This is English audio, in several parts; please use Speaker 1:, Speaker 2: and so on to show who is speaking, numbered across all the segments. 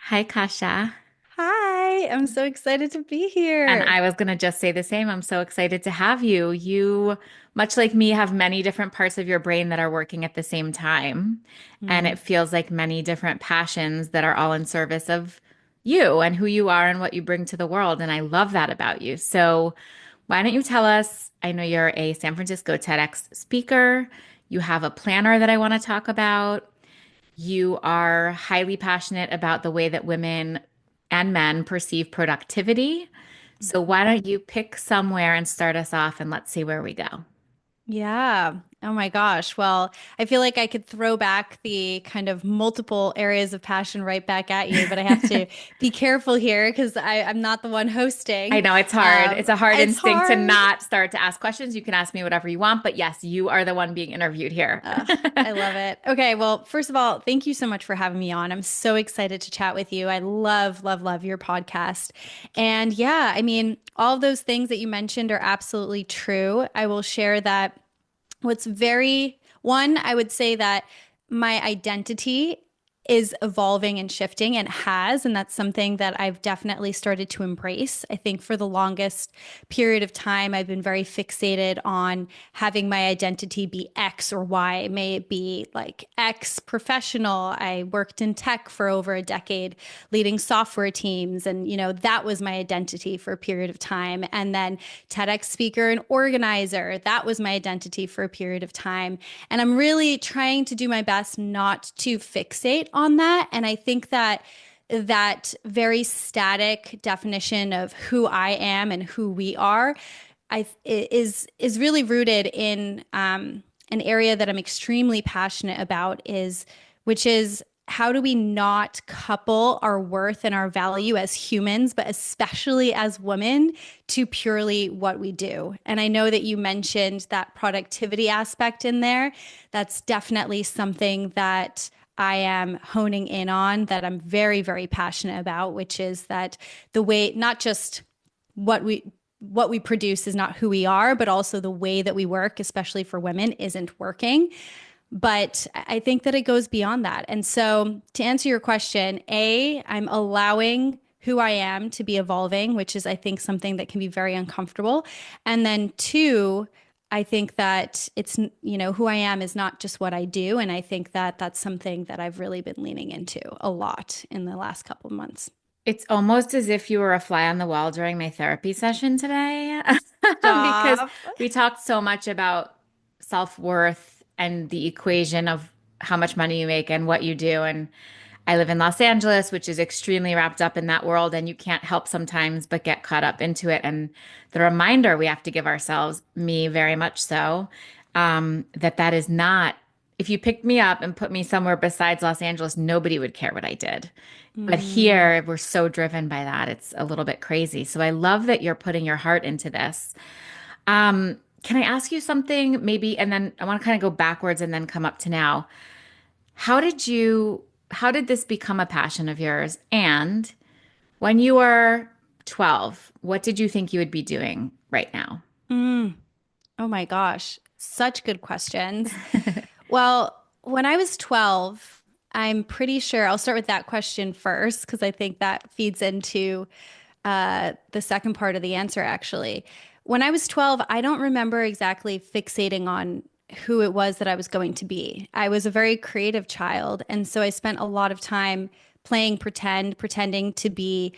Speaker 1: Hi, Kasia.
Speaker 2: Hi, I'm so excited to be
Speaker 1: And
Speaker 2: here.
Speaker 1: I was going to just say the same. I'm so excited to have you. You, much like me, have many different parts of your brain that are working at the same time. And
Speaker 2: Mm.
Speaker 1: it feels like many different passions that are all in service of you and who you are and what you bring to the world. And I love that about you. So, why don't you tell us? I know you're a San Francisco TEDx speaker. You have a planner that I want to talk about. You are highly passionate about the way that women and men perceive productivity. So why don't you pick somewhere and start us off and let's see where we go.
Speaker 2: Yeah. Oh my gosh. Well, I feel like I could throw back the kind of multiple areas of passion right back at you, but I have to be careful here because I'm not the one
Speaker 1: I
Speaker 2: hosting.
Speaker 1: know it's hard. It's a hard
Speaker 2: It's
Speaker 1: instinct to
Speaker 2: hard.
Speaker 1: not start to ask questions. You can ask me whatever you want, but yes, you are the one being interviewed here.
Speaker 2: I love it. Okay, well, first of all, thank you so much for having me on. I'm so excited to chat with you. I love, love, love your podcast. And yeah, I mean, all of those things that you mentioned are absolutely true. I will share that I would say that my identity is evolving and shifting and has, and that's something that I've definitely started to embrace. I think for the longest period of time, I've been very fixated on having my identity be X or Y. May it be like X professional. I worked in tech for over a decade, leading software teams, and that was my identity for a period of time. And then TEDx speaker and organizer, that was my identity for a period of time. And I'm really trying to do my best not to fixate on that. And I think that that very static definition of who I am and who we are is really rooted in an area that I'm extremely passionate about is which is how do we not couple our worth and our value as humans, but especially as women, to purely what we do? And I know that you mentioned that productivity aspect in there. That's definitely something that I am honing in on, that I'm very, very passionate about, which is that the way, not just what we produce is not who we are, but also the way that we work, especially for women, isn't working. But I think that it goes beyond that. And so, to answer your question, I'm allowing who I am to be evolving, which is, I think, something that can be very uncomfortable. And then two, I think that who I am is not just what I do. And I think that that's something that I've really been leaning into a lot in the last couple of months.
Speaker 1: It's almost as if you were a fly on the wall during my therapy session today, because
Speaker 2: Stop.
Speaker 1: we talked so much about self-worth and the equation of how much money you make and what you do. And I live in Los Angeles, which is extremely wrapped up in that world, and you can't help sometimes but get caught up into it. And the reminder we have to give ourselves, me very much so, that that is not, if you picked me up and put me somewhere besides Los Angeles, nobody would care what I did. But
Speaker 2: Mm.
Speaker 1: here, we're so driven by that. It's a little bit crazy. So I love that you're putting your heart into this. Can I ask you something maybe? And then I want to kind of go backwards and then come up to now. How did you, how did this become a passion of yours? And when you were 12, what did you think you would be doing right now?
Speaker 2: Mm. Oh my gosh, such good questions. Well, when I was 12, I'm pretty sure I'll start with that question first because I think that feeds into the second part of the answer, actually. When I was 12, I don't remember exactly fixating on who it was that I was going to be. I was a very creative child. And so I spent a lot of time playing pretend, pretending to be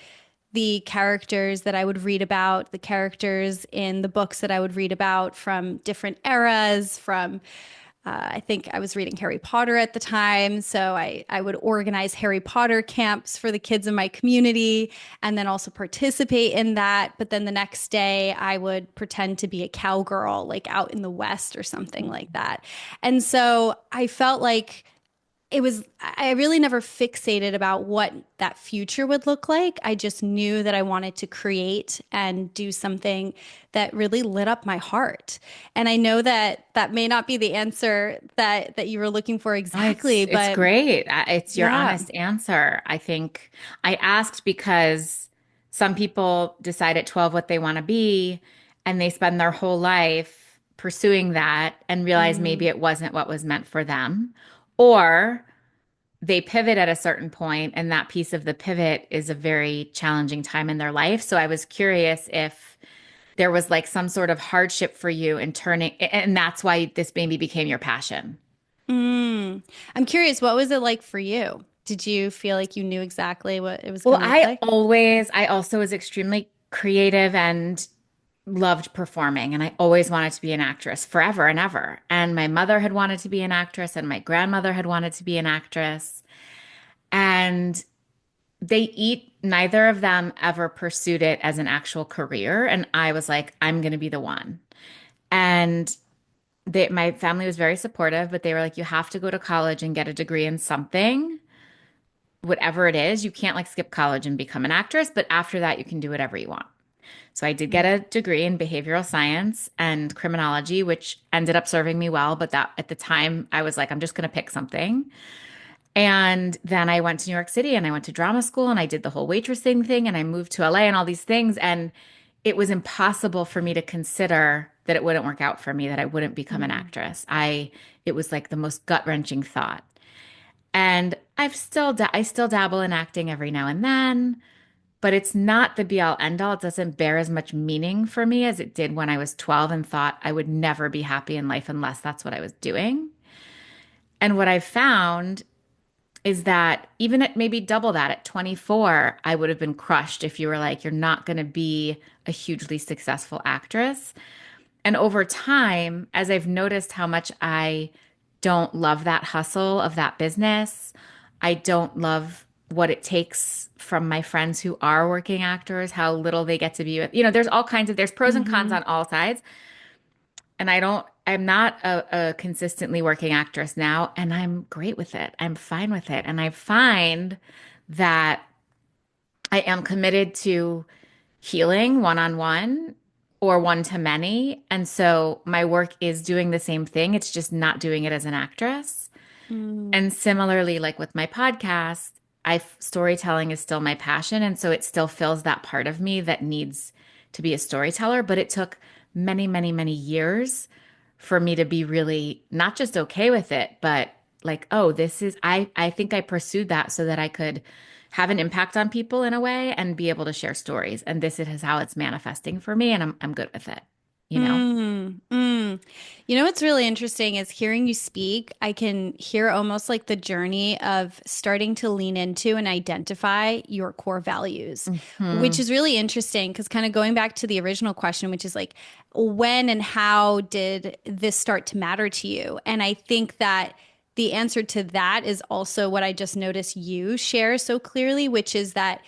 Speaker 2: the characters that I would read about, the characters in the books that I would read about from different eras, from I think I was reading Harry Potter at the time. So I would organize Harry Potter camps for the kids in my community and then also participate in that. But then the next day, I would pretend to be a cowgirl, like out in the West or something like that. And so I felt like I really never fixated about what that future would look like. I just knew that I wanted to create and do something that really lit up my heart. And I know that that may not be the answer that you were looking for
Speaker 1: No,
Speaker 2: exactly,
Speaker 1: it's
Speaker 2: but
Speaker 1: great. It's your
Speaker 2: yeah.
Speaker 1: honest answer. I think I asked because some people decide at 12 what they want to be, and they spend their whole life pursuing that and realize maybe
Speaker 2: Mm,
Speaker 1: it wasn't what was meant for them. Or they pivot at a certain point, and that piece of the pivot is a very challenging time in their life. So I was curious if there was like some sort of hardship for you in turning, and that's why this maybe became your passion.
Speaker 2: Mm. I'm curious, what was it like for you? Did you feel like you knew exactly what it was
Speaker 1: Well,
Speaker 2: going to look like?
Speaker 1: I also was extremely creative and loved performing, and I always wanted to be an actress forever and ever. And my mother had wanted to be an actress, and my grandmother had wanted to be an actress. And neither of them ever pursued it as an actual career. And I was like, I'm going to be the one. And my family was very supportive, but they were like, you have to go to college and get a degree in something, whatever it is. You can't like skip college and become an actress, but after that, you can do whatever you want. So I did get a degree in behavioral science and criminology, which ended up serving me well. But that at the time, I was like, I'm just going to pick something. And then I went to New York City and I went to drama school and I did the whole waitressing thing and I moved to LA and all these things. And it was impossible for me to consider that it wouldn't work out for me, that I wouldn't become an
Speaker 2: Mm.
Speaker 1: actress. It was like the most gut-wrenching thought. And I still dabble in acting every now and then, but it's not the be all end all. It doesn't bear as much meaning for me as it did when I was 12 and thought I would never be happy in life unless that's what I was doing. And what I found is that even at maybe double that at 24, I would have been crushed if you were like, you're not going to be a hugely successful actress. And over time, as I've noticed how much I don't love that hustle of that business, I don't love what it takes from my friends who are working actors, how little they get to be with. There's pros and cons
Speaker 2: Hmm.
Speaker 1: on all sides. And I'm not a consistently working actress now, and I'm great with it. I'm fine with it. And I find that I am committed to healing one on one or one to many. And so my work is doing the same thing. It's just not doing it as an actress.
Speaker 2: Mm.
Speaker 1: And similarly, like with my podcast, storytelling is still my passion. And so it still fills that part of me that needs to be a storyteller. But it took many, many, many years for me to be really not just okay with it, but like, oh, I think I pursued that so that I could have an impact on people in a way and be able to share stories. And this is how it's manifesting for me. And I'm good with it, you know?
Speaker 2: Mm, mm. You know what's really interesting is hearing you speak, I can hear almost like the journey of starting to lean into and identify your core values, which
Speaker 1: Hmm.
Speaker 2: is really interesting because kind of going back to the original question, which is like, when and how did this start to matter to you? And I think that the answer to that is also what I just noticed you share so clearly, which is that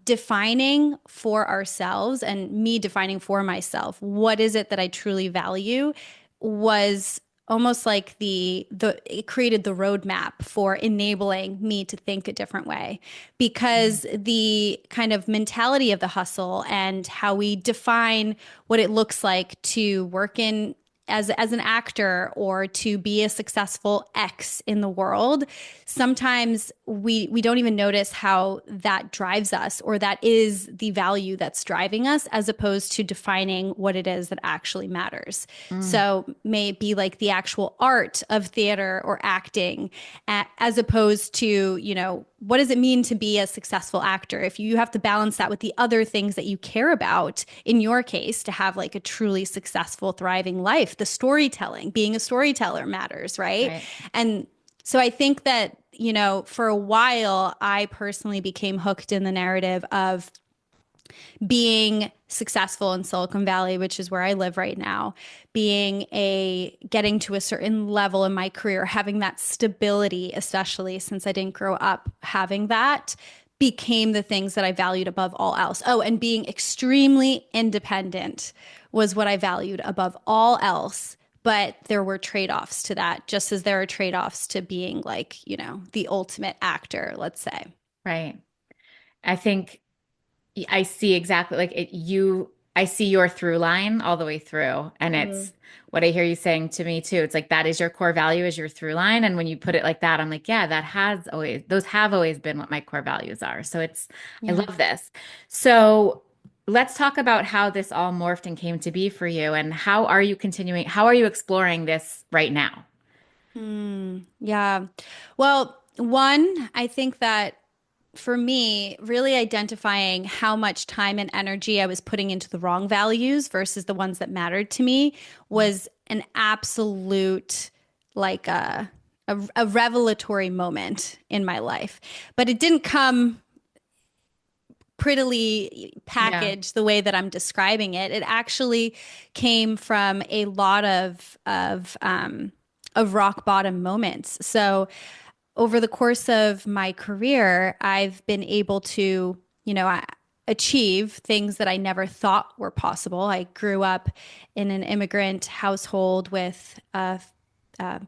Speaker 2: defining for ourselves and me defining for myself what is it that I truly value was almost like the it created the roadmap for enabling me to think a different way because the kind of mentality of the hustle and how we define what it looks like to work in as an actor or to be a successful X in the world, sometimes we don't even notice how that drives us or that is the value that's driving us as opposed to defining what it is that actually matters.
Speaker 1: Mm.
Speaker 2: So may it be like the actual art of theater or acting as opposed to, what does it mean to be a successful actor? If you have to balance that with the other things that you care about, in your case, to have like a truly successful, thriving life, the storytelling, being a storyteller matters, right?
Speaker 1: Right.
Speaker 2: And so I think that, for a while, I personally became hooked in the narrative of being successful in Silicon Valley, which is where I live right now, getting to a certain level in my career, having that stability, especially since I didn't grow up having that, became the things that I valued above all else. Oh, and being extremely independent was what I valued above all else. But there were trade offs to that, just as there are trade offs to being like, the ultimate actor, let's say.
Speaker 1: Right. I think I see exactly I see your through line all the way through. And
Speaker 2: Mm.
Speaker 1: it's what I hear you saying to me too. It's like that is your core value is your through line. And when you put it like that, I'm like, yeah, those have always been what my core values are. So I
Speaker 2: Yeah.
Speaker 1: love this. So let's talk about how this all morphed and came to be for you. And how are you exploring this right now?
Speaker 2: Yeah. Well, One, I think that for me, really identifying how much time and energy I was putting into the wrong values versus the ones that mattered to me was an absolute, like a revelatory moment in my life. But it didn't come prettily
Speaker 1: Yeah.
Speaker 2: packaged the way that I'm describing it. It actually came from a lot of rock bottom moments. So over the course of my career, I've been able to, achieve things that I never thought were possible. I grew up in an immigrant household with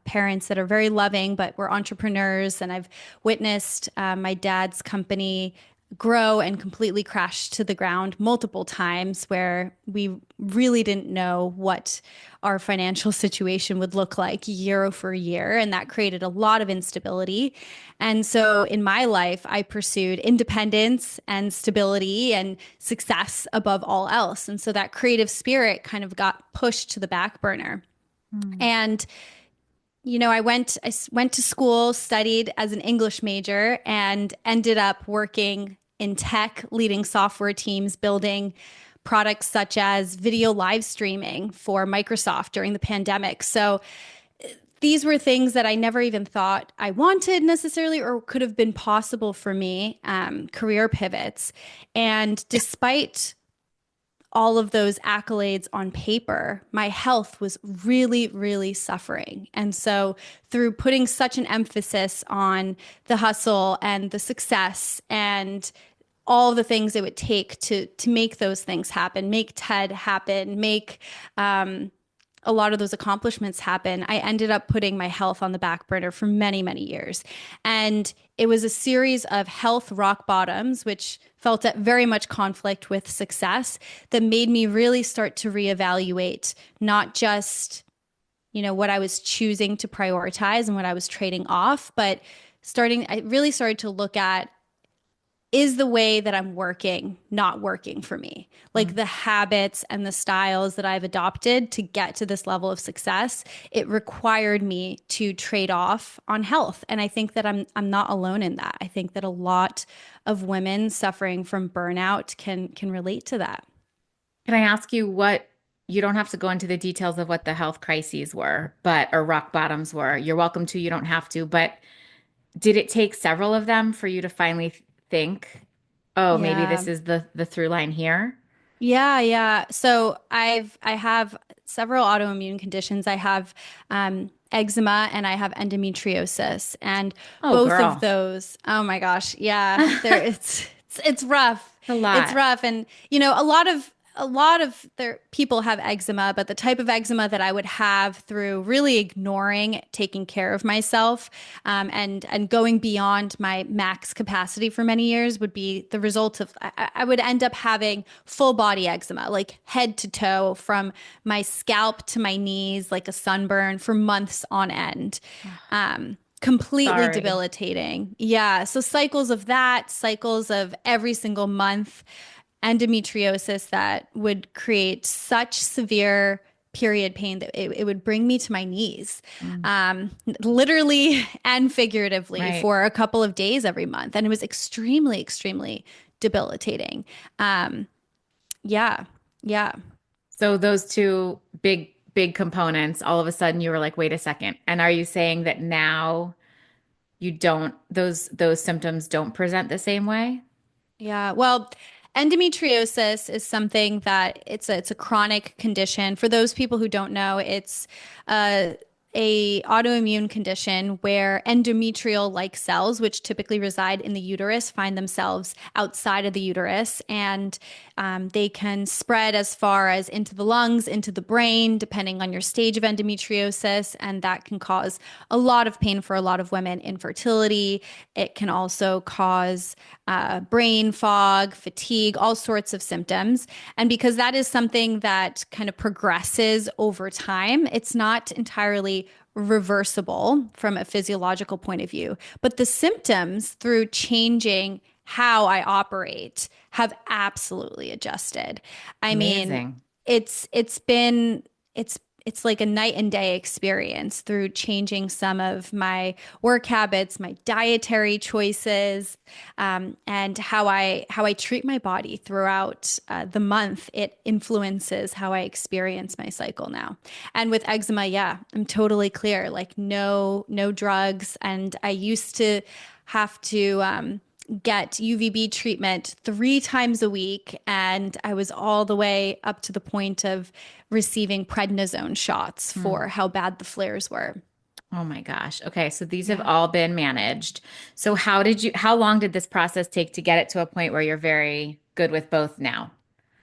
Speaker 2: parents that are very loving, but were entrepreneurs. And I've witnessed my dad's company grow and completely crash to the ground multiple times where we really didn't know what our financial situation would look like year over year. And that created a lot of instability. And so in my life, I pursued independence and stability and success above all else. And so that creative spirit kind of got pushed to the back burner.
Speaker 1: Mm.
Speaker 2: And I went to school, studied as an English major, and ended up working in tech, leading software teams, building products such as video live streaming for Microsoft during the pandemic. So these were things that I never even thought I wanted necessarily or could have been possible for me, career pivots. And despite all of those accolades on paper, my health was really, really suffering. And so, through putting such an emphasis on the hustle and the success and all the things it would take to make those things happen, make TED happen, make a lot of those accomplishments happen, I ended up putting my health on the back burner for many, many years. And it was a series of health rock bottoms, which felt at very much conflict with success, that made me really start to reevaluate not just, what I was choosing to prioritize and what I was trading off, but I really started to look at, is the way that I'm working not working for me? Like
Speaker 1: Mm.
Speaker 2: the habits and the styles that I've adopted to get to this level of success, it required me to trade off on health. And I think that I'm not alone in that. I think that a lot of women suffering from burnout can relate to that.
Speaker 1: Can I ask you what, you don't have to go into the details of what the health crises were, but, or rock bottoms were. You're welcome to, you don't have to, but did it take several of them for you to finally think, oh, maybe
Speaker 2: Yeah.
Speaker 1: this is the through line here?
Speaker 2: Yeah, yeah. So I have several autoimmune conditions. I have eczema and I have endometriosis, and
Speaker 1: Oh,
Speaker 2: both of
Speaker 1: girl.
Speaker 2: those. Oh my gosh, yeah. There, it's rough.
Speaker 1: A
Speaker 2: It's
Speaker 1: lot.
Speaker 2: rough, and a lot of their people have eczema, but the type of eczema that I would have through really ignoring taking care of myself, and going beyond my max capacity for many years would be the result of I would end up having full body eczema, like head to toe, from my scalp to my knees, like a sunburn for months on end. Completely
Speaker 1: Sorry.
Speaker 2: debilitating. Yeah. So cycles of that, cycles of every single month, endometriosis that would create such severe period pain that it would bring me to my knees,
Speaker 1: Mm,
Speaker 2: literally and figuratively,
Speaker 1: right.
Speaker 2: for a couple of days every month. And it was extremely, extremely debilitating. Um, yeah. Yeah.
Speaker 1: So those two big components, all of a sudden you were like, wait a second. And are you saying that now you don't, those symptoms don't present the same way?
Speaker 2: Yeah, well, endometriosis is something that it's a chronic condition. For those people who don't know, it's uh, a autoimmune condition where endometrial-like cells, which typically reside in the uterus, find themselves outside of the uterus, and they can spread as far as into the lungs, into the brain, depending on your stage of endometriosis, and that can cause a lot of pain for a lot of women. Infertility. It can also cause brain fog, fatigue, all sorts of symptoms. And because that is something that kind of progresses over time, it's not entirely reversible from a physiological point of view. But the symptoms, through changing how I operate, have absolutely adjusted. I mean,
Speaker 1: Amazing.
Speaker 2: it's been it's it's like a night and day experience through changing some of my work habits, my dietary choices, and how I treat my body throughout the month. It influences how I experience my cycle now. And with eczema, yeah, I'm totally clear. Like no drugs, and I used to have to get UVB treatment 3 times a week. And I was all the way up to the point of receiving prednisone shots
Speaker 1: Hmm.
Speaker 2: for how bad the flares were.
Speaker 1: Oh my gosh. Okay, so these have
Speaker 2: Yeah.
Speaker 1: all been managed. So how long did this process take to get it to a point where you're very good with both now?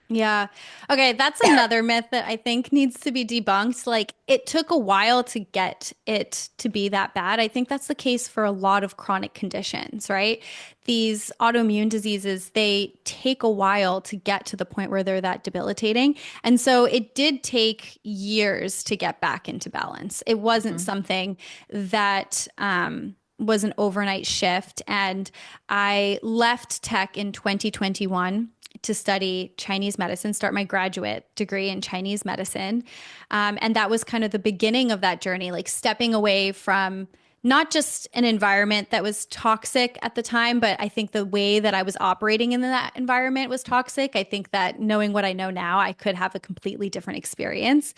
Speaker 2: Yeah. Okay, that's another myth that I think needs to be debunked. Like, it took a while to get it to be that bad. I think that's the case for a lot of chronic conditions, right? These autoimmune diseases, they take a while to get to the point where they're that debilitating. And so it did take years to get back into balance. It wasn't
Speaker 1: Mhm.
Speaker 2: something that, was an overnight shift. And I left tech in 2021 to study Chinese medicine, start my graduate degree in Chinese medicine. And that was kind of the beginning of that journey, like stepping away from not just an environment that was toxic at the time, but I think the way that I was operating in that environment was toxic. I think that knowing what I know now, I could have a completely different experience.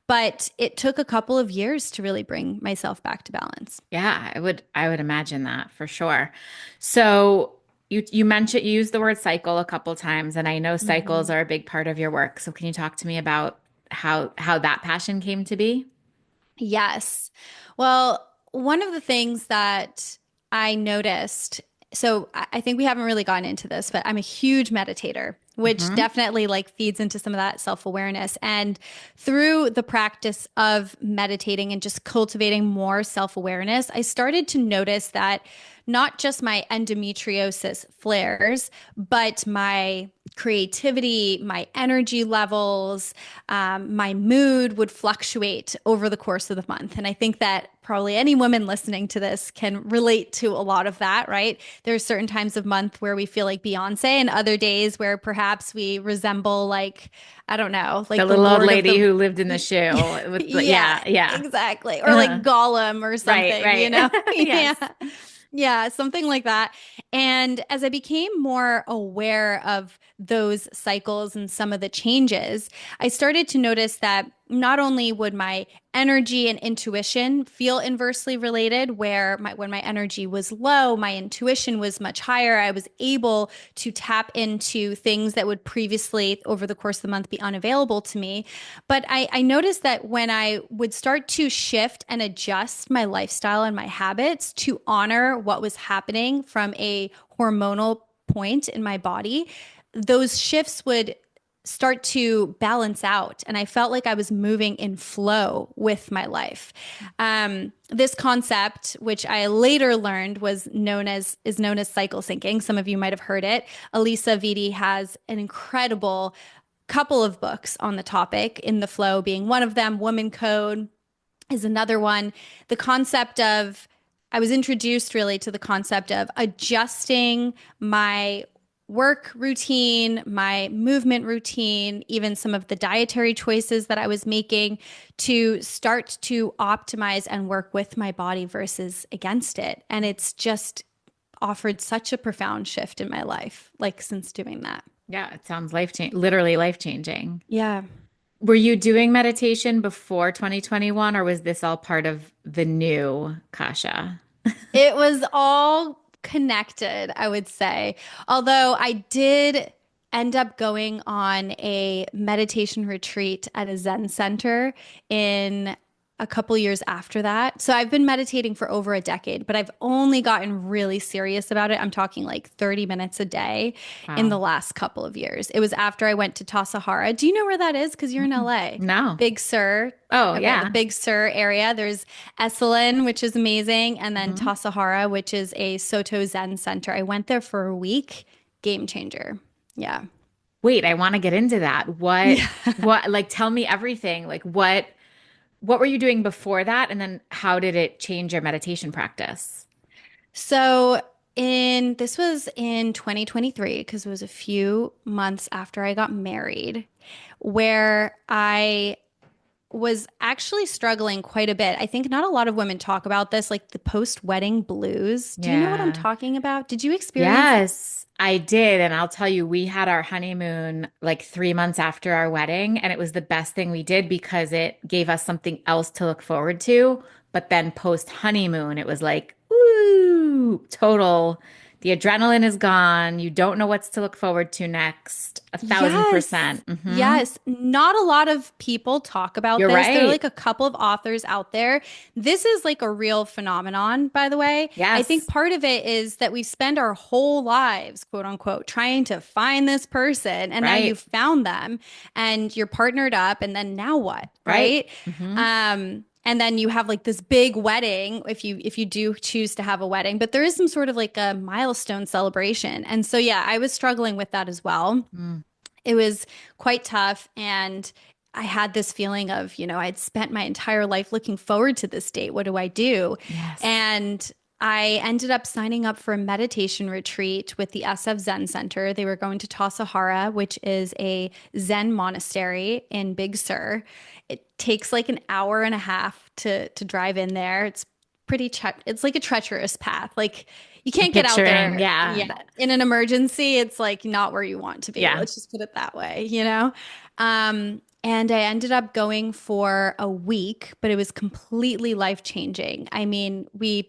Speaker 2: But it took a couple of years to really bring myself back to balance.
Speaker 1: Yeah, I would imagine that for sure. So you mentioned you used the word cycle a couple times, and I know cycles
Speaker 2: Mhm.
Speaker 1: are a big part of your work. So can you talk to me about how that passion came to be?
Speaker 2: Yes. Well, one of the things that I noticed, so I think we haven't really gotten into this, but I'm a huge meditator, which
Speaker 1: Hmm.
Speaker 2: definitely like feeds into some of that self-awareness. And through the practice of meditating and just cultivating more self-awareness, I started to notice that not just my endometriosis flares, but my creativity, my energy levels, my mood would fluctuate over the course of the month. And I think that probably any woman listening to this can relate to a lot of that, right? There's certain times of month where we feel like Beyonce and other days where perhaps we resemble like, I don't know,
Speaker 1: The
Speaker 2: like the
Speaker 1: little old
Speaker 2: Lord of
Speaker 1: lady
Speaker 2: the
Speaker 1: who lived in the shoe with
Speaker 2: yeah,
Speaker 1: yeah, yeah.
Speaker 2: exactly. Or like Gollum or
Speaker 1: Right,
Speaker 2: something, you
Speaker 1: right.
Speaker 2: know?
Speaker 1: Yes.
Speaker 2: Yeah. Yeah, something like that. And as I became more aware of those cycles and some of the changes, I started to notice that not only would my energy and intuition feel inversely related, where when my energy was low, my intuition was much higher. I was able to tap into things that would previously, over the course of the month, be unavailable to me. But I noticed that when I would start to shift and adjust my lifestyle and my habits to honor what was happening from a hormonal point in my body, those shifts would start to balance out. And I felt like I was moving in flow with my life. This concept, which I later learned is known as cycle syncing. Some of you might have heard it. Elisa Vitti has an incredible couple of books on the topic, In the Flow being one of them. Woman Code is another one. The concept of, I was introduced really to the concept of adjusting my work routine, my movement routine, even some of the dietary choices that I was making to start to optimize and work with my body versus against it. And it's just offered such a profound shift in my life, like since doing that.
Speaker 1: Yeah, it sounds literally life changing.
Speaker 2: Yeah.
Speaker 1: Were you doing meditation before 2021, or was this all part of the new Kasha?
Speaker 2: It was all connected, I would say. Although I did end up going on a meditation retreat at a Zen center in a couple years after that. So I've been meditating for over a decade, but I've only gotten really serious about it. I'm talking like 30 minutes a day in the
Speaker 1: Wow.
Speaker 2: last couple of years. It was after I went to Tassajara. Do you know where that is? Because you're in
Speaker 1: Mm-mm.
Speaker 2: LA.
Speaker 1: No.
Speaker 2: Big Sur.
Speaker 1: Oh,
Speaker 2: Okay, the
Speaker 1: yeah.
Speaker 2: Big Sur area. There's Esalen, which is amazing, and then
Speaker 1: Mhm.
Speaker 2: Tassajara, which is a Soto Zen center. I went there for a week. Game changer. Yeah.
Speaker 1: Wait, I want to get into that.
Speaker 2: Yeah.
Speaker 1: Like, tell me everything. Like, what were you doing before that? And then how did it change your meditation practice?
Speaker 2: So in this was in 2023 because it was a few months after I got married, where I was actually struggling quite a bit. I think not a lot of women talk about this, like the post-wedding blues. Do you know what I'm
Speaker 1: Yeah.
Speaker 2: talking about? Did you experience it?
Speaker 1: Yes, I did. And I'll tell you, we had our honeymoon like 3 months after our wedding, and it was the best thing we did because it gave us something else to look forward to. But then post honeymoon, it was like, ooh, total. The adrenaline is gone. You don't know what's to look forward to next. A thousand
Speaker 2: Yes.
Speaker 1: percent. Mm-hmm.
Speaker 2: Yes. Not a lot of people talk about
Speaker 1: You're
Speaker 2: this. There are
Speaker 1: right.
Speaker 2: like a couple of authors out there. This is like a real phenomenon, by the way. I think
Speaker 1: Yes.
Speaker 2: part of it is that we spend our whole lives, quote unquote, trying to find this person. And now
Speaker 1: Right.
Speaker 2: you've found them and you're partnered up. And then now what?
Speaker 1: Right.
Speaker 2: Right.
Speaker 1: Mm-hmm.
Speaker 2: And then you have like this big wedding if you do choose to have a wedding, but there is some sort of like a milestone celebration. And so yeah, I was struggling with that as well.
Speaker 1: Mm.
Speaker 2: It was quite tough. And I had this feeling of, I'd spent my entire life looking forward to this date. What do I do?
Speaker 1: Yes.
Speaker 2: And I ended up signing up for a meditation retreat with the SF Zen Center. They were going to Tassajara, which is a Zen monastery in Big Sur. It takes like an hour and a half to drive in there. It's like a treacherous path. Like you
Speaker 1: I'm
Speaker 2: can't get out
Speaker 1: picturing,
Speaker 2: there.
Speaker 1: yeah.
Speaker 2: Yeah. In an emergency, it's like not where you want to be.
Speaker 1: Yeah.
Speaker 2: Let's just put it that way? And I ended up going for a week, but it was completely life changing. I mean, I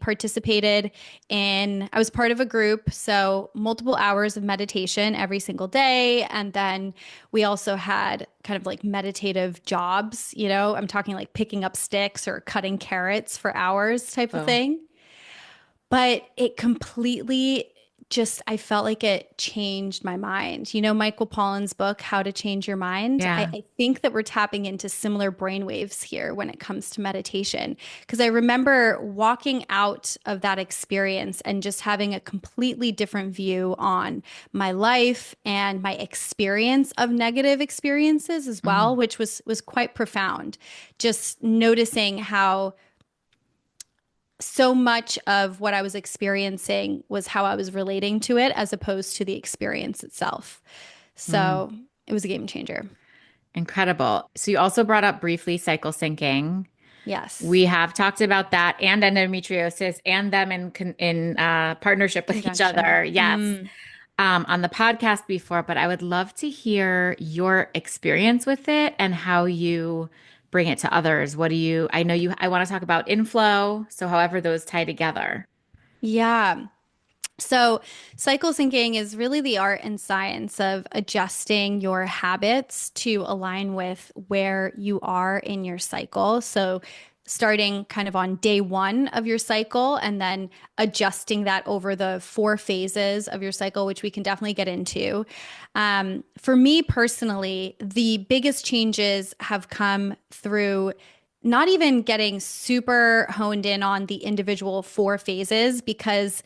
Speaker 2: was part of a group, so multiple hours of meditation every single day. And then we also had kind of like meditative jobs, I'm talking like picking up sticks or cutting carrots for hours type of
Speaker 1: Oh,
Speaker 2: thing. But it completely I felt like it changed my mind. You know, Michael Pollan's book, How to Change Your Mind. I,
Speaker 1: yeah.
Speaker 2: I think that we're tapping into similar brainwaves here when it comes to meditation. Because I remember walking out of that experience and just having a completely different view on my life and my experience of negative experiences as well,
Speaker 1: Mm.
Speaker 2: which was quite profound. Just noticing how so much of what I was experiencing was how I was relating to it as opposed to the experience itself.
Speaker 1: Mm.
Speaker 2: So it was a game changer.
Speaker 1: Incredible. So you also brought up briefly cycle syncing.
Speaker 2: Yes.
Speaker 1: We have talked about that and endometriosis and them in partnership with each
Speaker 2: Conjunction.
Speaker 1: other. Yes. On the podcast before, but I would love to hear your experience with it and how you bring it to others. I know I want to talk about inflow. So however those tie together.
Speaker 2: Yeah. So, cycle syncing is really the art and science of adjusting your habits to align with where you are in your cycle. So, starting kind of on day one of your cycle and then adjusting that over the 4 phases of your cycle, which we can definitely get into. For me personally, the biggest changes have come through not even getting super honed in on the individual 4 phases because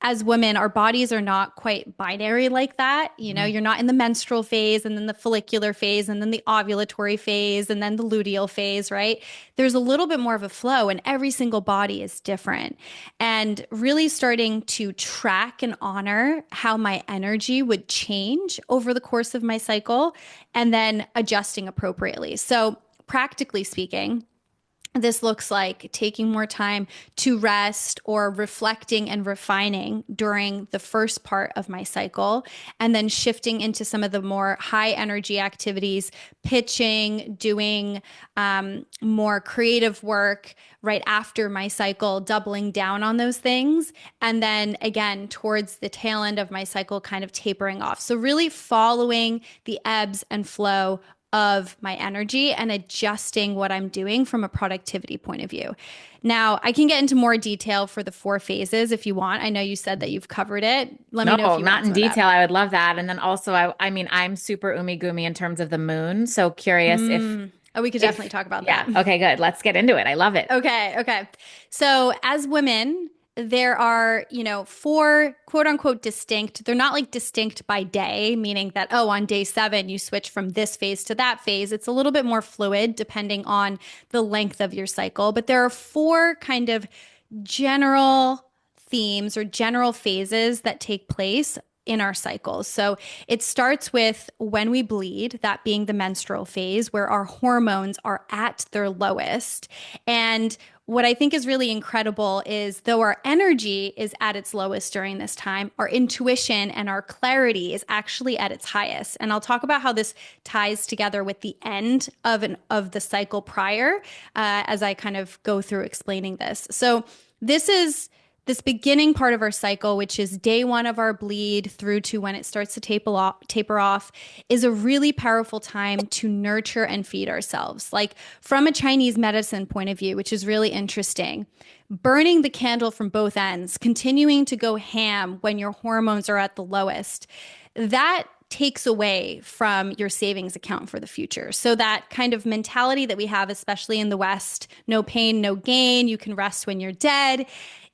Speaker 2: as women, our bodies are not quite binary like that.
Speaker 1: Mhm.
Speaker 2: You're not in the menstrual phase and then the follicular phase and then the ovulatory phase and then the luteal phase, right? There's a little bit more of a flow, and every single body is different. And really starting to track and honor how my energy would change over the course of my cycle and then adjusting appropriately. So, practically speaking, this looks like taking more time to rest or reflecting and refining during the first part of my cycle, and then shifting into some of the more high energy activities, pitching, doing more creative work right after my cycle, doubling down on those things. And then again, towards the tail end of my cycle, kind of tapering off. So, really following the ebbs and flow of my energy and adjusting what I'm doing from a productivity point of view. Now, I can get into more detail for the 4 phases if you want. I know you said that you've covered it. Let me know if
Speaker 1: No,
Speaker 2: you want
Speaker 1: not in
Speaker 2: some of that.
Speaker 1: detail. I would love that. And then also, I mean, I'm super umi in terms of the moon. So curious
Speaker 2: Oh, we could definitely talk about
Speaker 1: yeah.
Speaker 2: that.
Speaker 1: Okay, good. Let's get into it. I love it.
Speaker 2: Okay, okay. So as women, there are, 4 quote unquote distinct, they're not like distinct by day, meaning that, oh, on day 7, you switch from this phase to that phase. It's a little bit more fluid depending on the length of your cycle. But there are 4 kind of general themes or general phases that take place in our cycles. So it starts with when we bleed, that being the menstrual phase, where our hormones are at their lowest. And what I think is really incredible is though our energy is at its lowest during this time, our intuition and our clarity is actually at its highest. And I'll talk about how this ties together with the end of the cycle prior, as I kind of go through explaining this. So this is this beginning part of our cycle, which is day one of our bleed through to when it starts to taper off, is a really powerful time to nurture and feed ourselves. Like from a Chinese medicine point of view, which is really interesting, burning the candle from both ends, continuing to go ham when your hormones are at the lowest, that takes away from your savings account for the future. So that kind of mentality that we have, especially in the West, no pain, no gain, you can rest when you're dead.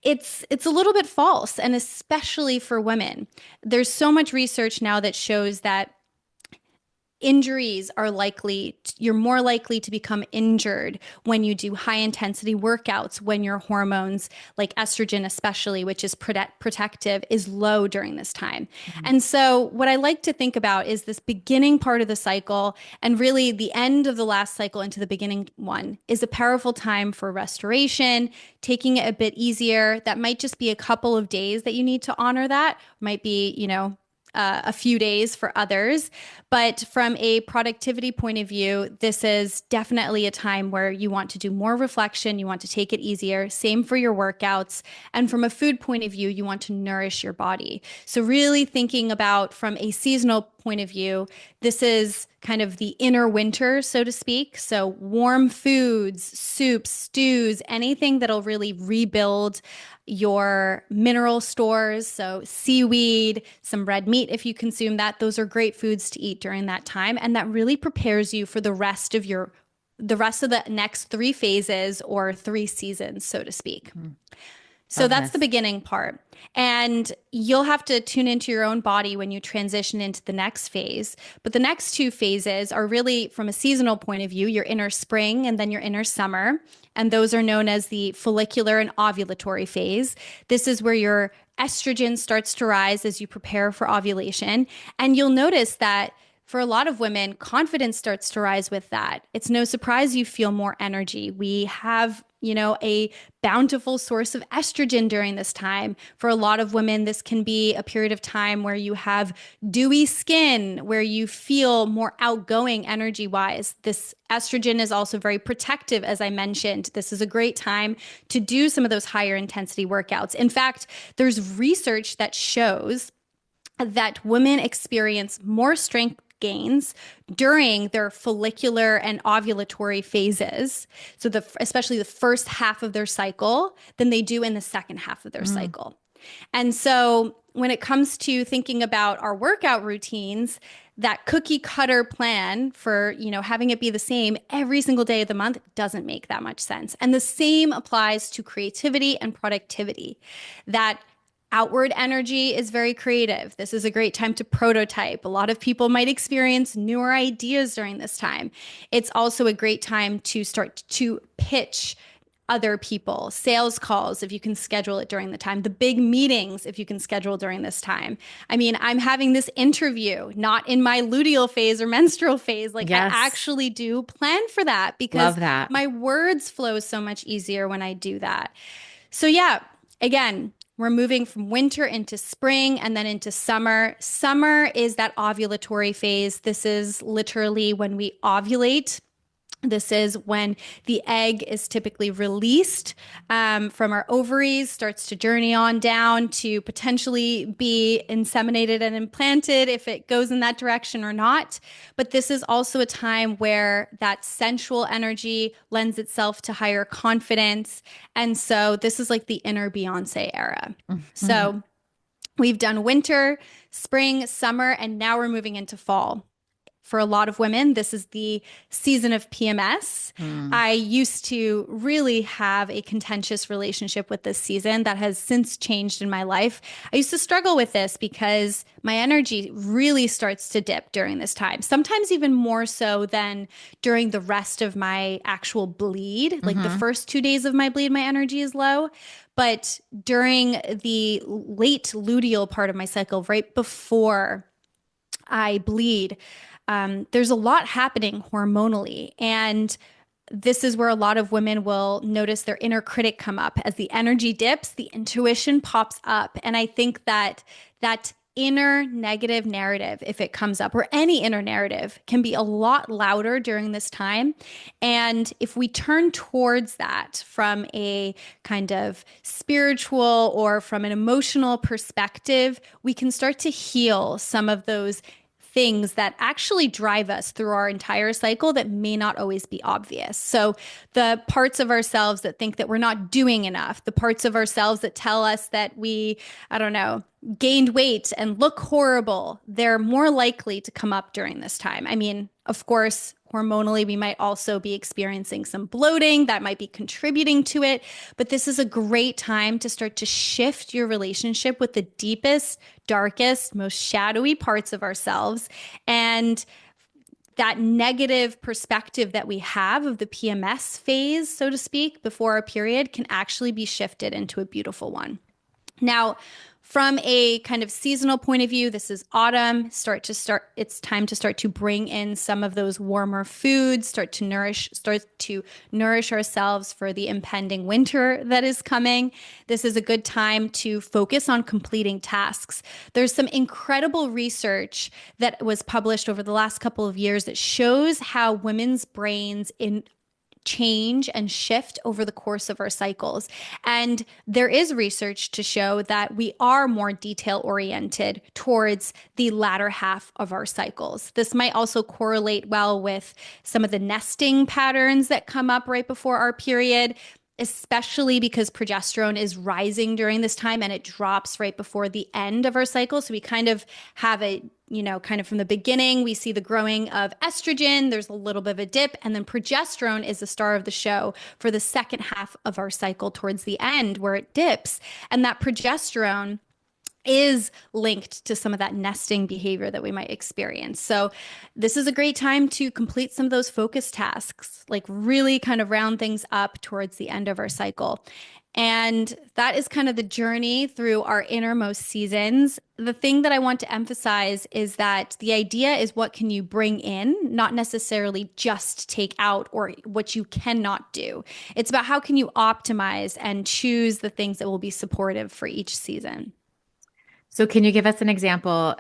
Speaker 2: It's a little bit false, and especially for women. There's so much research now that shows that injuries are you're more likely to become injured when you do high intensity workouts, when your hormones, like estrogen especially, which is protective, is low during this time. Mm-hmm. And so what I like to think about is this beginning part of the cycle, and really the end of the last cycle into the beginning one is a powerful time for restoration, taking it a bit easier. That might just be a couple of days that you need to honor that. Might be, a few days for others. But from a productivity point of view, this is definitely a time where you want to do more reflection. You want to take it easier. Same for your workouts. And from a food point of view, you want to nourish your body. So really thinking about from a seasonal point of view, this is kind of the inner winter, so to speak. So warm foods, soups, stews, anything that'll really rebuild your mineral stores. So seaweed, some red meat, if you consume that, those are great foods to eat during that time. And that really prepares you for the rest of the next 3 phases or 3 seasons, so to speak. So that's the beginning part. And you'll have to tune into your own body when you transition into the next phase. But the next 2 phases are really, from a seasonal point of view, your inner spring and then your inner summer. And those are known as the follicular and ovulatory phase. This is where your estrogen starts to rise as you prepare for ovulation. And you'll notice that for a lot of women, confidence starts to rise with that. It's no surprise you feel more energy. We have, a bountiful source of estrogen during this time. For a lot of women, this can be a period of time where you have dewy skin, where you feel more outgoing energy-wise. This estrogen is also very protective, as I mentioned. This is a great time to do some of those higher intensity workouts. In fact, there's research that shows that women experience more strength gains during their follicular and ovulatory phases, so especially the first half of their cycle, than they do in the second half of their cycle. And so when it comes to thinking about our workout routines, that cookie cutter plan for, having it be the same every single day of the month doesn't make that much sense. And the same applies to creativity and productivity. That outward energy is very creative. This is a great time to prototype. A lot of people might experience newer ideas during this time. It's also a great time to start to pitch other people, sales calls, if you can schedule it during the time, the big meetings, if you can schedule during this time. I mean, I'm having this interview, not in my luteal phase or menstrual phase. Like yes. I actually do plan for that because my words flow so much easier when I do that. So yeah, again, we're moving from winter into spring and then into summer. Summer is that ovulatory phase. This is literally when we ovulate. This is when the egg is typically released from our ovaries, starts to journey on down to potentially be inseminated and implanted if it goes in that direction or not. But this is also a time where that sensual energy lends itself to higher confidence. And so this is like the inner Beyonce era. Mm-hmm. So we've done winter, spring, summer, and now we're moving into fall. For a lot of women, this is the season of PMS. I used to really have a contentious relationship with this season that has since changed in my life. I used to struggle with this because my energy really starts to dip during this time, sometimes even more so than during the rest of my actual bleed. Like the first 2 days of my bleed, my energy is low. But during the late luteal part of my cycle, right before I bleed, there's a lot happening hormonally. And this is where a lot of women will notice their inner critic come up. As the energy dips, the intuition pops up. And I think that that inner negative narrative, if it comes up, or any inner narrative, can be a lot louder during this time. And if we turn towards that from a kind of spiritual or from an emotional perspective, we can start to heal some of those things that actually drive us through our entire cycle that may not always be obvious. So, the parts of ourselves that think that we're not doing enough, the parts of ourselves that tell us that we, I don't know, gained weight and look horrible, they're more likely to come up during this time. I mean, of course, hormonally, we might also be experiencing some bloating that might be contributing to it. But this is a great time to start to shift your relationship with the deepest, darkest, most shadowy parts of ourselves. And that negative perspective that we have of the PMS phase, so to speak, before our period can actually be shifted into a beautiful one. Now, from a kind of seasonal point of view, this is autumn. It's time to start to bring in some of those warmer foods, start to nourish ourselves for the impending winter that is coming. This is a good time to focus on completing tasks. There's some incredible research that was published over the last couple of years that shows how women's brains in change and shift over the course of our cycles. And there is research to show that we are more detail oriented towards the latter half of our cycles. This might also correlate well with some of the nesting patterns that come up right before our period, especially because progesterone is rising during this time and it drops right before the end of our cycle. So we kind of have kind of from the beginning, we see the growing of estrogen. There's a little bit of a dip. And then progesterone is the star of the show for the second half of our cycle towards the end where it dips. And that progesterone is linked to some of that nesting behavior that we might experience. So this is a great time to complete some of those focus tasks, like really kind of round things up towards the end of our cycle. And that is kind of the journey through our innermost seasons. The thing that I want to emphasize is that the idea is what can you bring in, not necessarily just take out or what you cannot do. It's about how can you optimize and choose the things that will be supportive for each season.
Speaker 1: So can you give us an example?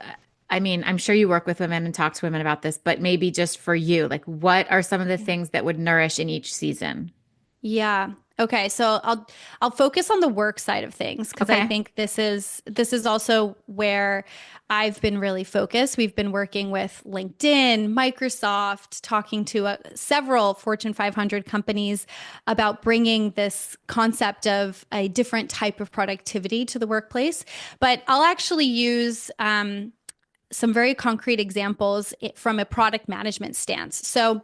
Speaker 1: I mean, I'm sure you work with women and talk to women about this, but maybe just for you, like what are some of the things that would nourish in each season?
Speaker 2: Yeah. Okay, so I'll focus on the work side of things because I
Speaker 1: Okay.
Speaker 2: think this is also where I've been really focused. We've been working with LinkedIn, Microsoft, talking to several Fortune 500 companies about bringing this concept of a different type of productivity to the workplace. But I'll actually use some very concrete examples from a product management stance. So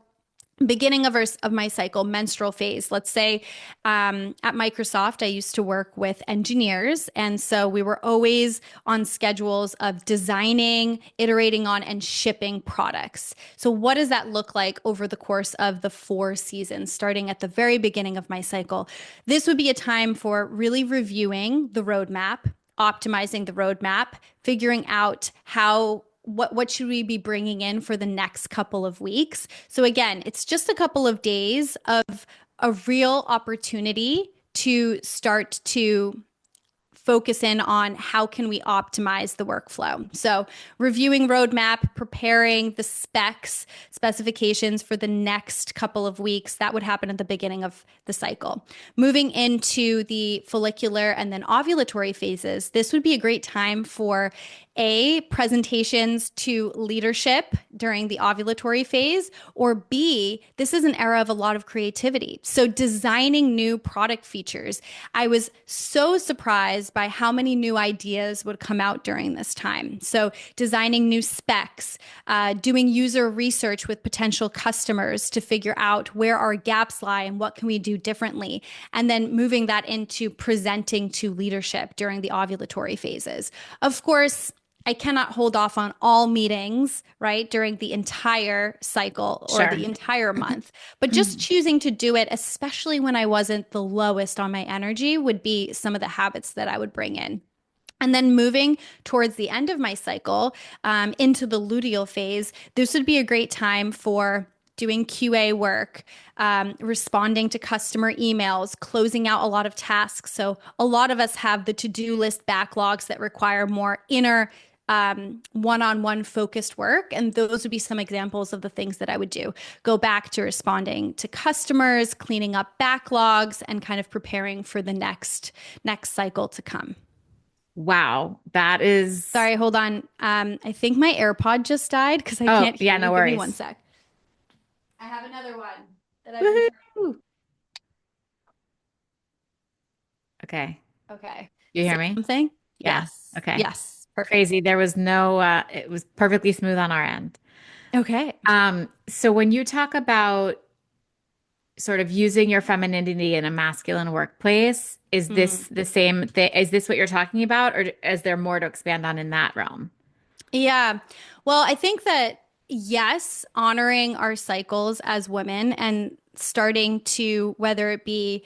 Speaker 2: beginning of my cycle, menstrual phase. Let's say at Microsoft, I used to work with engineers. And so we were always on schedules of designing, iterating on, and shipping products. So, what does that look like over the course of the 4 seasons, starting at the very beginning of my cycle? This would be a time for really reviewing the roadmap, optimizing the roadmap, figuring out what should we be bringing in for the next couple of weeks. So again, it's just a couple of days of a real opportunity to start to focus in on how can we optimize the workflow. So reviewing roadmap, preparing the specifications for the next couple of weeks, that would happen at the beginning of the cycle. Moving into the follicular and then ovulatory phases, this would be a great time for presentations to leadership during the ovulatory phase, or B, this is an era of a lot of creativity. So designing new product features. I was so surprised by how many new ideas would come out during this time. So designing new specs, doing user research with potential customers to figure out where our gaps lie and what can we do differently, and then moving that into presenting to leadership during the ovulatory phases. Of course, I cannot hold off on all meetings, right, during the entire cycle or the
Speaker 1: Sure.
Speaker 2: entire month. But just choosing to do it, especially when I wasn't the lowest on my energy, would be some of the habits that I would bring in. And then moving towards the end of my cycle, into the luteal phase, this would be a great time for doing QA work, responding to customer emails, closing out a lot of tasks. So, a lot of us have the to do list backlogs that require more inner one on one focused work. And those would be some examples of the things that I would do. Go back to responding to customers, cleaning up backlogs, and kind of preparing for the next cycle to come.
Speaker 1: Wow, that is.
Speaker 2: Sorry, hold on. I think my AirPod just died because I
Speaker 1: Oh,
Speaker 2: can't hear
Speaker 1: yeah,
Speaker 2: you.
Speaker 1: no
Speaker 2: Give me one
Speaker 1: worries.
Speaker 2: sec. I have another one that I've been
Speaker 1: Woohoo. Okay.
Speaker 2: Okay.
Speaker 1: You hear
Speaker 2: Say
Speaker 1: me?
Speaker 2: something?
Speaker 1: Yeah.
Speaker 2: Yes.
Speaker 1: Okay.
Speaker 2: Yes. Perfect.
Speaker 1: Crazy. There was no, it was perfectly smooth on our end.
Speaker 2: Okay.
Speaker 1: So when you talk about sort of using your femininity in a masculine workplace, is
Speaker 2: Mm.
Speaker 1: this the same thing? Is this what you're talking about, or is there more to expand on in that realm?
Speaker 2: Yeah. Well, I think that yes, honoring our cycles as women and starting to, whether it be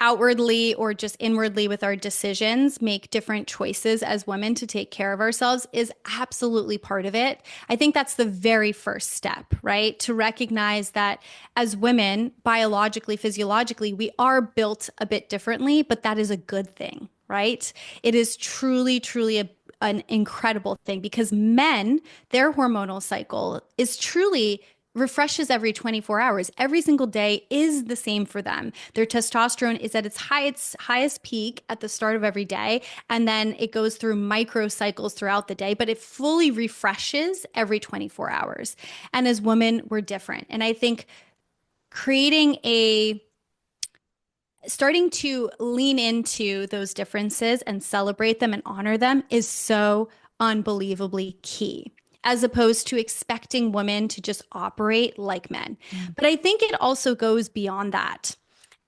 Speaker 2: outwardly or just inwardly with our decisions, make different choices as women to take care of ourselves is absolutely part of it. I think that's the very first step, right? To recognize that as women, biologically, physiologically, we are built a bit differently, but that is a good thing, right? It is truly, truly an incredible thing because men, their hormonal cycle is truly refreshes every 24 hours. Every single day is the same for them. Their testosterone is at its highest peak at the start of every day, and then it goes through micro cycles throughout the day, but it fully refreshes every 24 hours. And as women, we're different. And I think creating a starting to lean into those differences and celebrate them and honor them is so unbelievably key, as opposed to expecting women to just operate like men. But I think it also goes beyond that.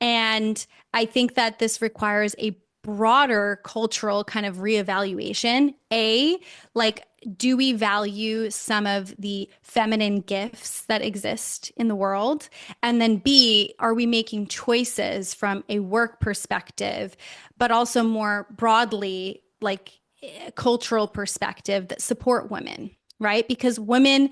Speaker 2: And I think that this requires a broader cultural kind of reevaluation. Like, do we value some of the feminine gifts that exist in the world? And then B, are we making choices from a work perspective, but also more broadly, like cultural perspective that support women, right? Because women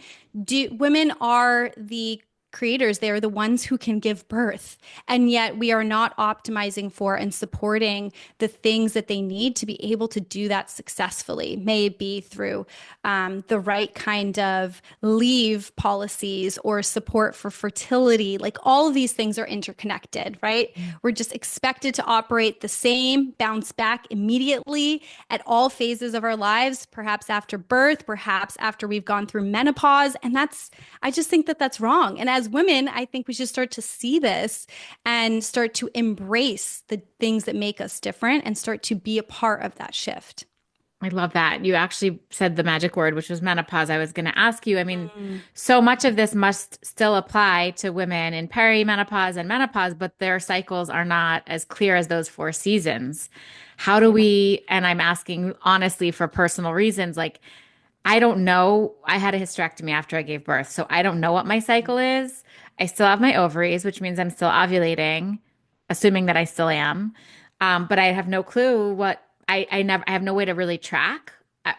Speaker 2: are the creators, they are the ones who can give birth, and yet we are not optimizing for and supporting the things that they need to be able to do that successfully. May it be through the right kind of leave policies or support for fertility. Like, all of these things are interconnected, right? We're just expected to operate the same, bounce back immediately at all phases of our lives, perhaps after birth, perhaps after we've gone through menopause. And I just think that that's wrong. And as women, I think we should start to see this and start to embrace the things that make us different and start to be a part of that shift.
Speaker 1: I love that. You actually said the magic word, which was menopause. I was going to ask you, I mean,
Speaker 2: Mm.
Speaker 1: so much of this must still apply to women in perimenopause and menopause, but their cycles are not as clear as those four seasons. How do
Speaker 2: Yeah.
Speaker 1: we, and I'm asking honestly for personal reasons, like, I don't know. I had a hysterectomy after I gave birth, so I don't know what my cycle is. I still have my ovaries, which means I'm still ovulating, assuming that I still am. But I have no clue what I have no way to really track,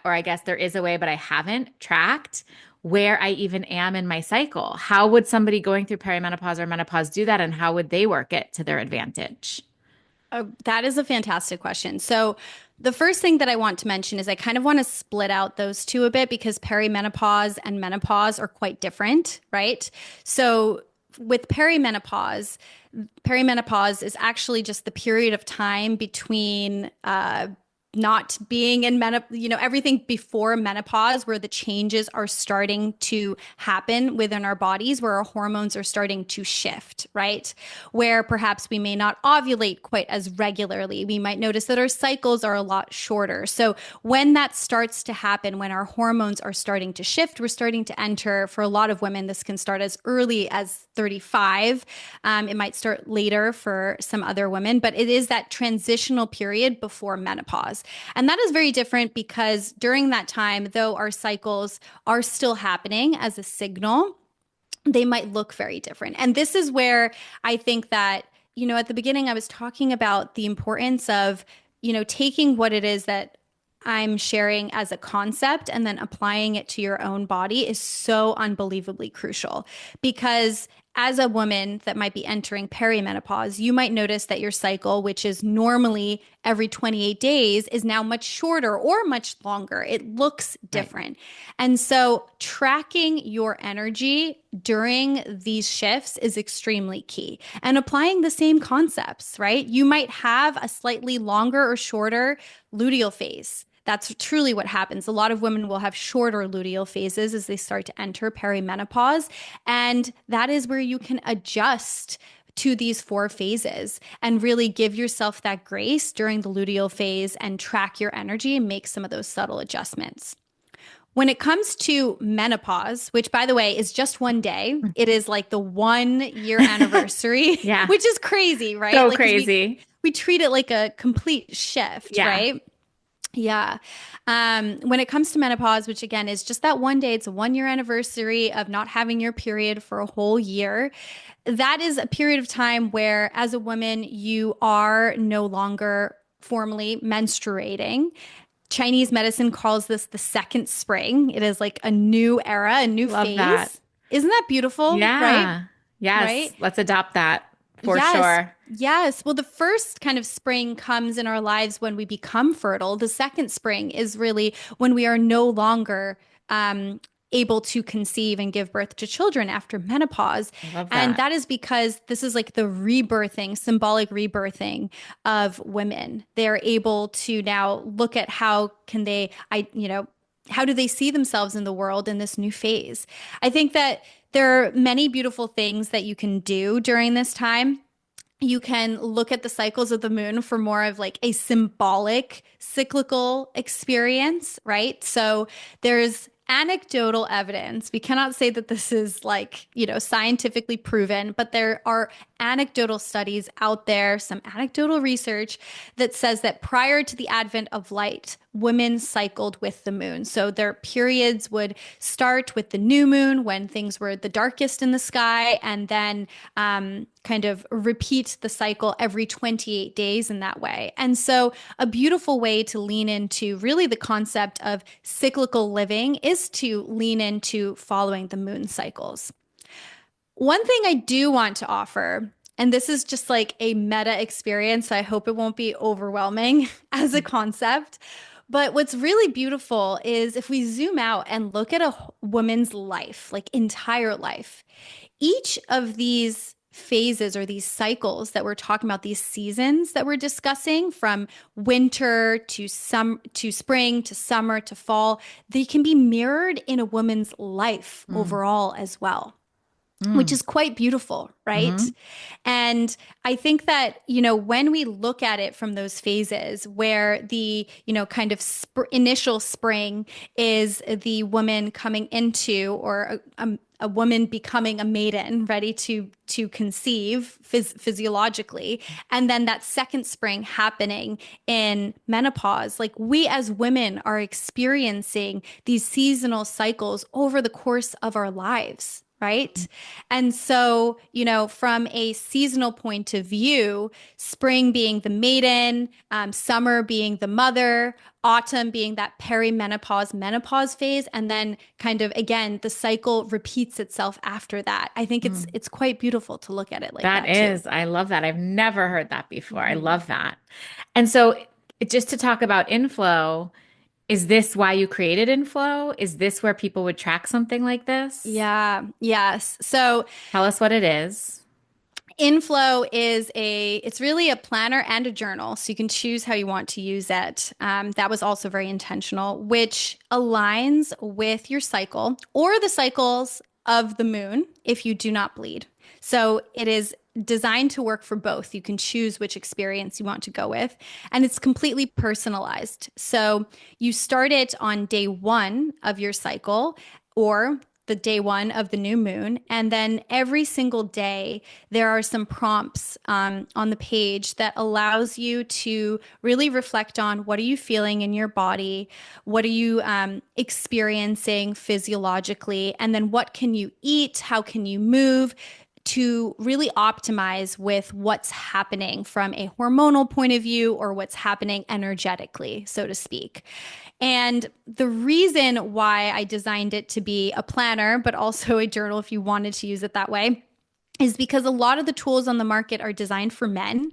Speaker 1: or I guess there is a way, but I haven't tracked where I even am in my cycle. How would somebody going through perimenopause or menopause do that, and how would they work it to their advantage?
Speaker 2: That is a fantastic question. So, the first thing that I want to mention is I kind of want to split out those two a bit because perimenopause and menopause are quite different, right? So, with perimenopause is actually just the period of time between not being in everything before menopause, where the changes are starting to happen within our bodies, where our hormones are starting to shift, right? Where perhaps we may not ovulate quite as regularly. We might notice that our cycles are a lot shorter. So when that starts to happen, when our hormones are starting to shift, we're starting to enter, for a lot of women, this can start as early as 35. It might start later for some other women, but it is that transitional period before menopause. menopause. And that is very different because during that time, though our cycles are still happening as a signal, they might look very different. And this is where I think that, at the beginning, I was talking about the importance of, taking what it is that I'm sharing as a concept and then applying it to your own body is so unbelievably crucial because as a woman that might be entering perimenopause, you might notice that your cycle, which is normally every 28 days, is now much shorter or much longer. It looks
Speaker 1: Right.
Speaker 2: different. And so tracking your energy during these shifts is extremely key and applying the same concepts, right? You might have a slightly longer or shorter luteal phase. That's truly what happens. A lot of women will have shorter luteal phases as they start to enter perimenopause. And that is where you can adjust to these 4 phases and really give yourself that grace during the luteal phase and track your energy and make some of those subtle adjustments. When it comes to menopause, which by the way is just one day, it is like the 1 year anniversary,
Speaker 1: Yeah.
Speaker 2: which is crazy, right?
Speaker 1: So
Speaker 2: Like, 'cause
Speaker 1: crazy.
Speaker 2: we treat it like a complete shift,
Speaker 1: Yeah.
Speaker 2: right? Yeah. When it comes to menopause, which again is just that one day, it's a 1 year anniversary of not having your period for a whole year. That is a period of time where, as a woman, you are no longer formally menstruating. Chinese medicine calls this the second spring. It is like a new era, a new
Speaker 1: Love that.
Speaker 2: phase. Isn't that beautiful? Right?
Speaker 1: Yeah. Yes.
Speaker 2: Right?
Speaker 1: Let's adopt that for
Speaker 2: Yes.
Speaker 1: sure.
Speaker 2: Yes. Well, the first kind of spring comes in our lives when we become fertile. The second spring is really when we are no longer um, able to conceive and give birth to children after menopause.
Speaker 1: I love
Speaker 2: And
Speaker 1: that.
Speaker 2: that is because this is like the rebirthing, symbolic rebirthing of women. They're able to now look at how can they, how do they see themselves in the world in this new phase? I think that there are many beautiful things that you can do during this time. You can look at the cycles of the moon for more of like a symbolic cyclical experience, right? So there's anecdotal evidence. We cannot say that this is like, scientifically proven, but there are anecdotal studies out there, some anecdotal research that says that prior to the advent of light, women cycled with the moon. So their periods would start with the new moon when things were the darkest in the sky, and then kind of repeat the cycle every 28 days in that way. And so, a beautiful way to lean into really the concept of cyclical living is to lean into following the moon cycles. One thing I do want to offer, and this is just like a meta experience, so I hope it won't be overwhelming as a concept. But what's really beautiful is if we zoom out and look at a woman's life, like entire life, each of these phases or these cycles that we're talking about, these seasons that we're discussing from winter to spring to summer to fall, they can be mirrored in a woman's life
Speaker 1: Mm.
Speaker 2: overall as well, which
Speaker 1: Mm.
Speaker 2: is quite beautiful, right?
Speaker 1: Hmm.
Speaker 2: And I think that, when we look at it from those phases where the, kind of initial spring is the woman coming into, or a woman becoming a maiden, ready to conceive physiologically, and then that second spring happening in menopause, like we as women are experiencing these seasonal cycles over the course of our lives. Right. And so, from a seasonal point of view, spring being the maiden, summer being the mother, autumn being that perimenopause, menopause phase, and then kind of again, the cycle repeats itself after that. I think it's
Speaker 1: Mm.
Speaker 2: it's quite beautiful to look at it like
Speaker 1: That
Speaker 2: that too.
Speaker 1: is, I love that. I've never heard that before. I
Speaker 2: Mhm.
Speaker 1: love that. And so, just to talk about inflow, is this why you created inflow? Is this where people would track something like this?
Speaker 2: Yeah, yes. So
Speaker 1: Tell us what it is.
Speaker 2: Inflow is it's really a planner and a journal. So you can choose how you want to use it. That was also very intentional, which aligns with your cycle or the cycles of the moon if you do not bleed. So it is designed to work for both. You can choose which experience you want to go with, and it's completely personalized. So you start it on day 1 of your cycle, or the day one of the new moon. And then every single day, there are some prompts on the page that allows you to really reflect on what are you feeling in your body? What are you experiencing physiologically? And then what can you eat? How can you move? To really optimize with what's happening from a hormonal point of view or what's happening energetically, so to speak. And the reason why I designed it to be a planner, but also a journal if you wanted to use it that way, is because a lot of the tools on the market are designed for men.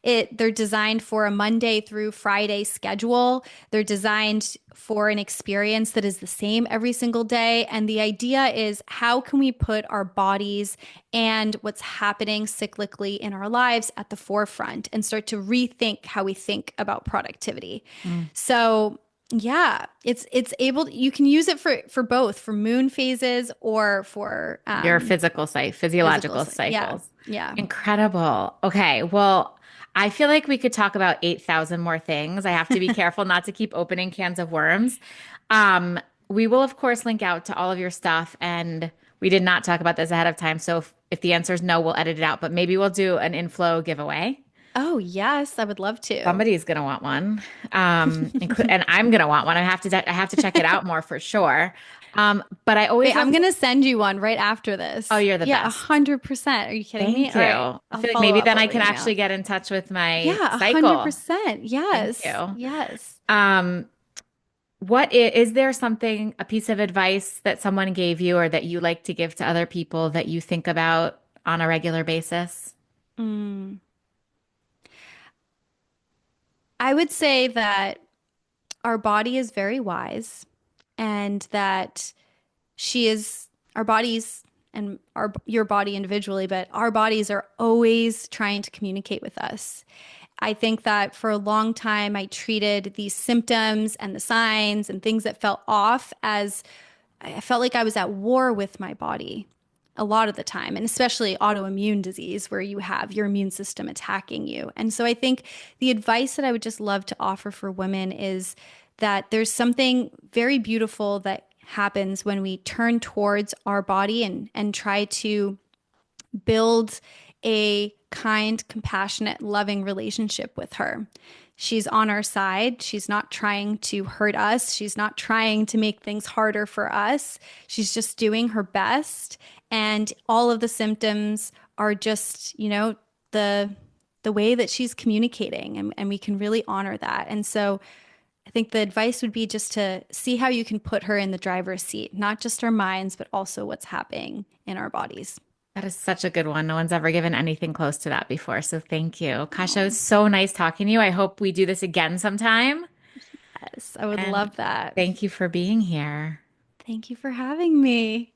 Speaker 2: They're designed for a Monday through Friday schedule. They're designed for an experience that is the same every single day. And the idea is how can we put our bodies and what's happening cyclically in our lives at the forefront and start to rethink how we think about productivity.
Speaker 1: Mm.
Speaker 2: So yeah, it's able you can use it for both for moon phases or for
Speaker 1: Your physical
Speaker 2: physical.
Speaker 1: physiological
Speaker 2: Yeah.
Speaker 1: cycles.
Speaker 2: Yeah.
Speaker 1: Incredible. Okay. Well, I feel like we could talk about 8,000 more things. I have to be careful not to keep opening cans of worms. We will, of course, link out to all of your stuff. And we did not talk about this ahead of time. So if the answer is no, we'll edit it out. But maybe we'll do an inflow giveaway.
Speaker 2: Oh, yes, I would love to.
Speaker 1: Somebody's gonna want one, and I'm gonna want one. I have to check it out more for sure. But I always
Speaker 2: Wait,
Speaker 1: love
Speaker 2: I'm
Speaker 1: to.
Speaker 2: gonna send you one right after
Speaker 1: Oh,
Speaker 2: this.
Speaker 1: you're the
Speaker 2: Yeah,
Speaker 1: best.
Speaker 2: 100%. Are you kidding me?
Speaker 1: Thank
Speaker 2: All
Speaker 1: you.
Speaker 2: right,
Speaker 1: I
Speaker 2: I'll
Speaker 1: feel like
Speaker 2: follow
Speaker 1: maybe
Speaker 2: up
Speaker 1: then I
Speaker 2: over
Speaker 1: can
Speaker 2: email.
Speaker 1: actually get in touch with my
Speaker 2: Yeah,
Speaker 1: cycle.
Speaker 2: 100%.
Speaker 1: Thank
Speaker 2: Yes.
Speaker 1: you.
Speaker 2: Yes.
Speaker 1: Um, is there something, a piece of advice that someone gave you or that you like to give to other people that you think about on a regular basis?
Speaker 2: Mm. I would say that our body is very wise and that she is our bodies and our your body individually, but our bodies are always trying to communicate with us. I think that for a long time I treated these symptoms and the signs and things that felt off as I felt like I was at war with my body a lot of the time, and especially autoimmune disease where you have your immune system attacking you. And so I think the advice that I would just love to offer for women is that there's something very beautiful that happens when we turn towards our body and try to build a kind, compassionate, loving relationship with her. She's on our side. She's not trying to hurt us. She's not trying to make things harder for us. She's just doing her best. And all of the symptoms are just, the way that she's communicating and we can really honor that. And so I think the advice would be just to see how you can put her in the driver's seat, not just our minds, but also what's happening in our bodies.
Speaker 1: That is such a good one. No one's ever given anything close to that before. So thank you. Kasha, it
Speaker 2: Oh,
Speaker 1: was so nice talking to you. I hope we do this again sometime.
Speaker 2: yes, I would
Speaker 1: And
Speaker 2: love that.
Speaker 1: thank you for being here.
Speaker 2: Thank you for having me.